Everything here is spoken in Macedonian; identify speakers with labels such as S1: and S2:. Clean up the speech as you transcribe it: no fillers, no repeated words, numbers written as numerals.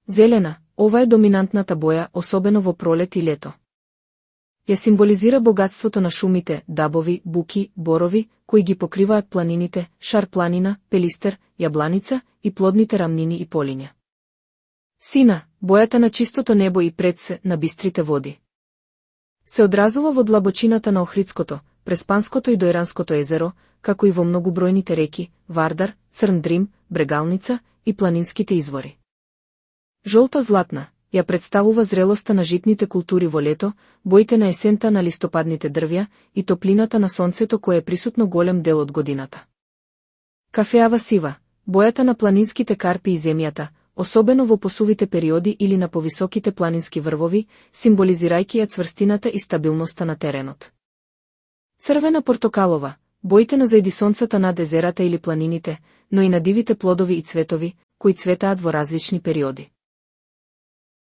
S1: Зелена, ова е доминантната боја, особено во пролет и лето. Ја символизира богатството на шумите, дабови, буки, борови, кои ги покриваат планините, шар планина, пелистер, јабланица и плодните рамнини и полиња. Сина, бојата на чистото небо и пред се, на бистрите води. Се одразува во длабочината на Охридското, Преспанското и Дојранското езеро, како и во многобројните реки, Вардар, Црн Дрим, Брегалница и планинските извори. Жолта-златна, ја представува зрелоста на житните култури во лето, боите на есента на листопадните дрвја и топлината на сонцето кое е присутно голем дел од годината. Кафеава сива, бојата на планинските карпи и земјата, особено во посувите периоди или на повисоките планински врвови, символизирајќи ја цврстината и стабилноста на теренот. Црвена портокалова, боите на зајдисонцата над езерата или планините, но и на дивите плодови и цветови, кои цветаат во различни периоди.